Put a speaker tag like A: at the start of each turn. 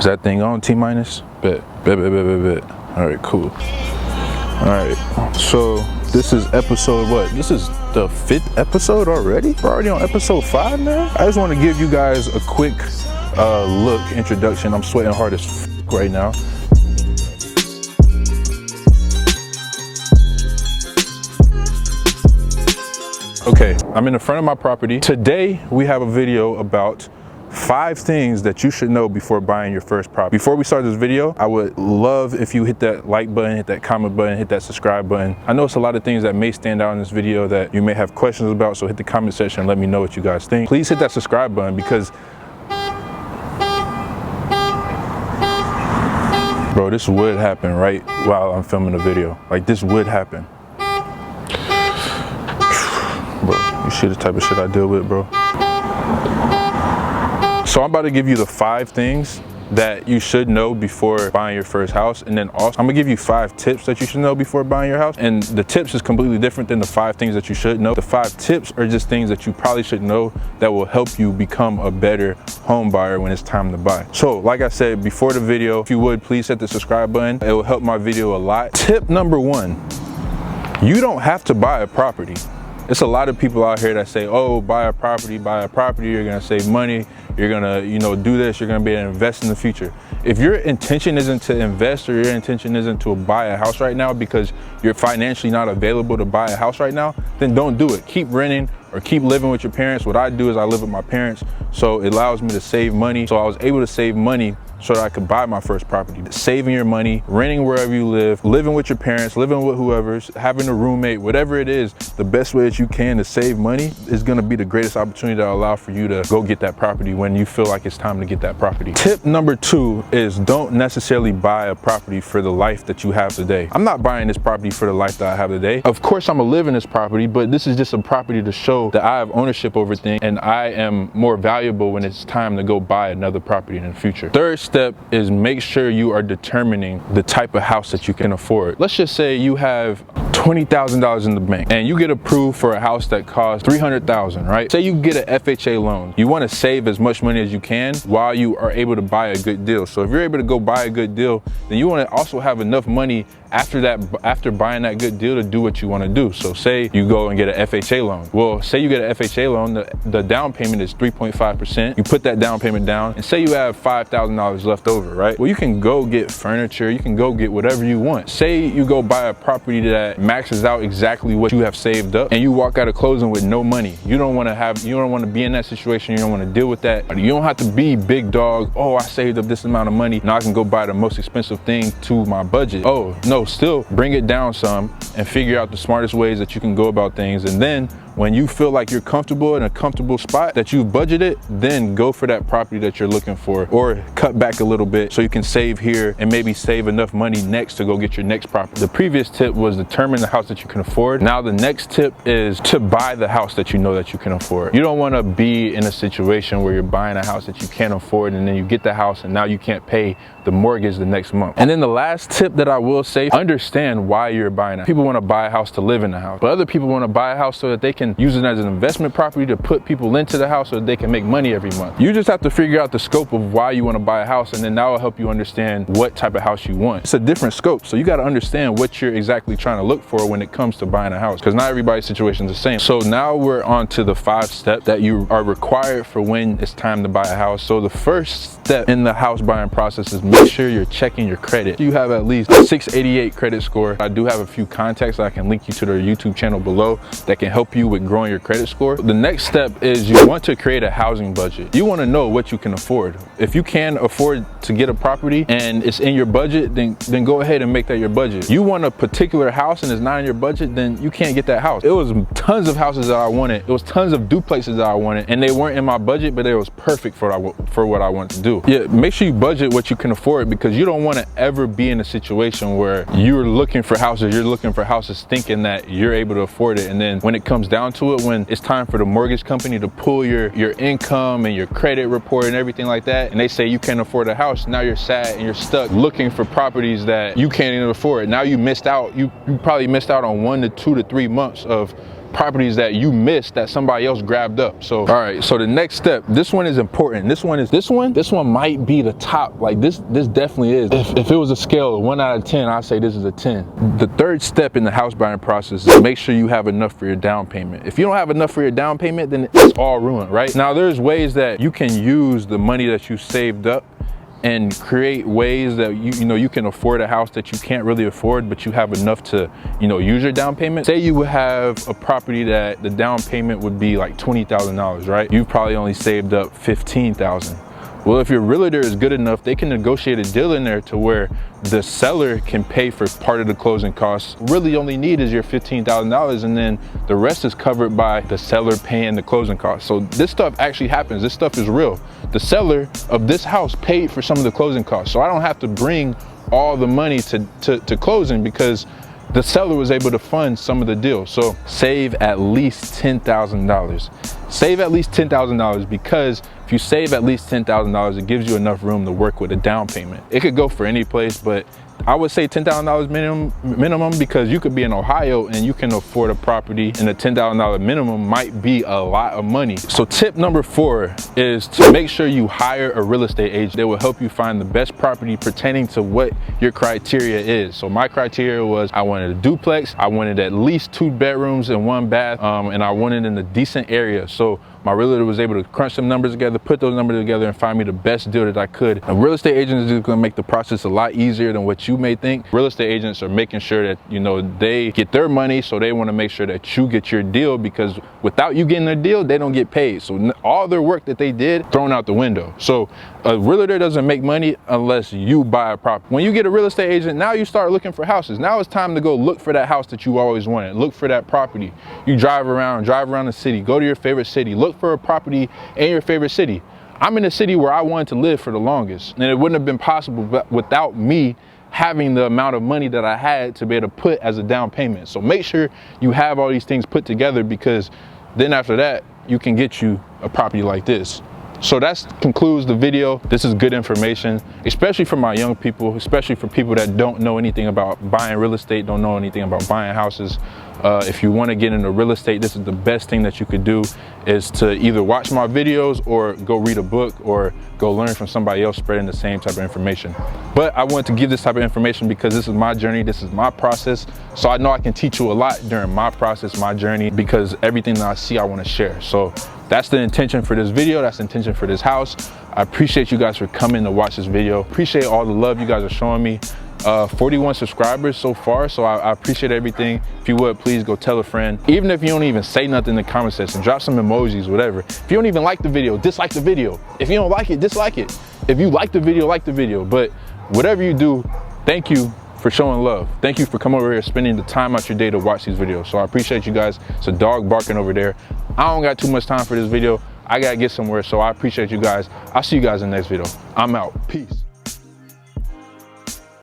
A: Is that thing on, T minus? Bet. All right, cool. All right, so this is episode what? This is the 5th episode already? We're already on episode 5, man. I just want to give you guys a quick introduction. I'm sweating hard as right now. Okay, I'm in the front of my property. Today, we have a video about 5 things that you should know before buying your first property. Before we start this video, I would love if you hit that like button, hit that comment button, hit that subscribe button. I know it's a lot of things that may stand out in this video that you may have questions about, so hit the comment section and let me know what you guys think. Please hit that subscribe button because, bro, this would happen right while I'm filming the video. Like, this would happen. Bro, you see the type of shit I deal with, bro. So I'm about to give you the 5 things that you should know before buying your first house. And then also, I'm gonna give you 5 tips that you should know before buying your house. And the tips is completely different than the 5 things that you should know. The 5 tips are just things that you probably should know that will help you become a better home buyer when it's time to buy. So like I said before the video, if you would, please hit the subscribe button. It will help my video a lot. Tip number 1, you don't have to buy a property. It's a lot of people out here that say, oh, buy a property, you're gonna save money, you're gonna, do this, you're gonna be able to invest in the future. If your intention isn't to invest or your intention isn't to buy a house right now because you're financially not available to buy a house right now, then don't do it. Keep renting or keep living with your parents. What I do is I live with my parents, so it allows me to save money. So I was able to save money so that I could buy my first property. Saving your money, renting wherever you live, living with your parents, living with whoever's, having a roommate, whatever it is, the best way that you can to save money is gonna be the greatest opportunity that will allow for you to go get that property when you feel like it's time to get that property. Tip number 2 is don't necessarily buy a property for the life that you have today. I'm not buying this property for the life that I have today. Of course, I'm gonna live in this property, but this is just a property to show that I have ownership over things and I am more valuable when it's time to go buy another property in the future. Third step is make sure you are determining the type of house that you can afford. Let's just say you have $20,000 in the bank and you get approved for a house that costs $300,000, right? Say you get an FHA loan. You want to save as much money as you can while you are able to buy a good deal. So if you're able to go buy a good deal, then you want to also have enough money after buying that good deal to do what you want to do. So say you go and get an FHA loan. Well, say you get an FHA loan, the down payment is 3.5%. You put that down payment down and say you have $5,000 left over, right? Well, you can go get furniture, you can go get whatever you want. Say you go buy a property that maxes out exactly what you have saved up and you walk out of closing with no money. You don't want to be in that situation. You don't want to deal with that. You don't have to be big dog. Oh, I saved up this amount of money. Now I can go buy the most expensive thing to my budget. Oh, no, still bring it down some and figure out the smartest ways that you can go about things. And then when you feel like you're comfortable in a comfortable spot that you've budgeted, then go for that property that you're looking for, or cut back a little bit so you can save here and maybe save enough money next to go get your next property. The previous tip was determine the house that you can afford. Now the next tip is to buy the house that you know that you can afford. You don't want to be in a situation where you're buying a house that you can't afford and then you get the house and now you can't pay the mortgage the next month. And then the last tip that I will say, understand why you're buying it. People want to buy a house to live in the house, but other people want to buy a house so that they can use it as an investment property to put people into the house so that they can make money every month. You just have to figure out the scope of why you want to buy a house, and then that will help you understand what type of house you want. It's a different scope, so you got to understand what you're exactly trying to look for when it comes to buying a house, because not everybody's situation is the same. So now we're on to the 5 steps that you are required for when it's time to buy a house. So the first step in the house buying process is make sure you're checking your credit. You have at least a 688 credit score. I do have a few contacts that I can link you to their YouTube channel below that can help you with growing your credit score. The next step is you want to create a housing budget. You want to know what you can afford. If you can afford to get a property and it's in your budget, then go ahead and make that your budget. You want a particular house and it's not in your budget, then you can't get that house. It was tons of houses that I wanted. It was tons of duplexes that I wanted and they weren't in my budget, but it was perfect for what I want to do. Yeah, make sure you budget what you can afford, because you don't want to ever be in a situation where you're looking for houses thinking that you're able to afford it, and then when it comes down to it, when it's time for the mortgage company to pull your income and your credit report and everything like that, and they say you can't afford a house, now you're sad and you're stuck looking for properties that you can't even afford. Now you missed out. You probably missed out on 1 to 2 to 3 months of properties that you missed that somebody else grabbed up. So, all right, so the next step, this one is important. This one might be the top. Like this definitely is. If it was a scale of 1 out of 10, I'd say this is a 10. The third step in the house buying process is make sure you have enough for your down payment. If you don't have enough for your down payment, then it's all ruined, right? Now, there's ways that you can use the money that you saved up and create ways that you can afford a house that you can't really afford, but you have enough to use your down payment. Say you would have a property that the down payment would be like $20,000, right? You've probably only saved up $15,000. Well, if your realtor is good enough, they can negotiate a deal in there to where the seller can pay for part of the closing costs. Really only need is your $15,000, and then the rest is covered by the seller paying the closing costs. So this stuff actually happens. This stuff is real. The seller of this house paid for some of the closing costs. So I don't have to bring all the money to closing because the seller was able to fund some of the deal. So save at least $10,000. Save at least $10,000, because if you save at least $10,000, it gives you enough room to work with a down payment. It could go for any place, but I would say $10,000 minimum, because you could be in Ohio and you can afford a property, and the $10,000 minimum might be a lot of money. So tip number 4 is to make sure you hire a real estate agent. They will help you find the best property pertaining to what your criteria is. So my criteria was I wanted a duplex, I wanted at least 2 bedrooms and 1 bath, and I wanted in a decent area. So my realtor was able to crunch some numbers together, put those numbers together, and find me the best deal that I could. A real estate agent is just gonna make the process a lot easier than what you may think. Real estate agents are making sure that, they get their money, so they wanna make sure that you get your deal, because without you getting their deal, they don't get paid. So all their work that they did, thrown out the window. So a realtor doesn't make money unless you buy a property. When you get a real estate agent, now you start looking for houses. Now it's time to go look for that house that you always wanted. Look for that property. You drive around the city, go to your favorite city, look for a property in your favorite city. I'm in a city where I wanted to live for the longest, and it wouldn't have been possible without me having the amount of money that I had to be able to put as a down payment. So make sure you have all these things put together, because then after that, you can get you a property like this. So that concludes the video. This is good information, especially for my young people, especially for people that don't know anything about buying real estate, don't know anything about buying houses. If you want to get into real estate, this is the best thing that you could do, is to either watch my videos or go read a book or go learn from somebody else spreading the same type of information. But I wanted to give this type of information because this is my journey, this is my process. So I know I can teach you a lot during my process, my journey, because everything that I see, I want to share. So that's the intention for this video. That's the intention for this house. I appreciate you guys for coming to watch this video. Appreciate all the love you guys are showing me. 41 subscribers so far, so I appreciate everything. If you would, please go tell a friend. Even if you don't even say nothing in the comment section, drop some emojis, whatever. If you don't even like the video, dislike the video. If you don't like it, dislike it. If you like the video. But whatever you do, thank you for showing love. Thank you for coming over here, spending the time out your day to watch these videos. So I appreciate you guys. It's a dog barking over there. I don't got too much time for this video. I gotta get somewhere, so I appreciate you guys. I'll see you guys in the next video. I'm out. Peace.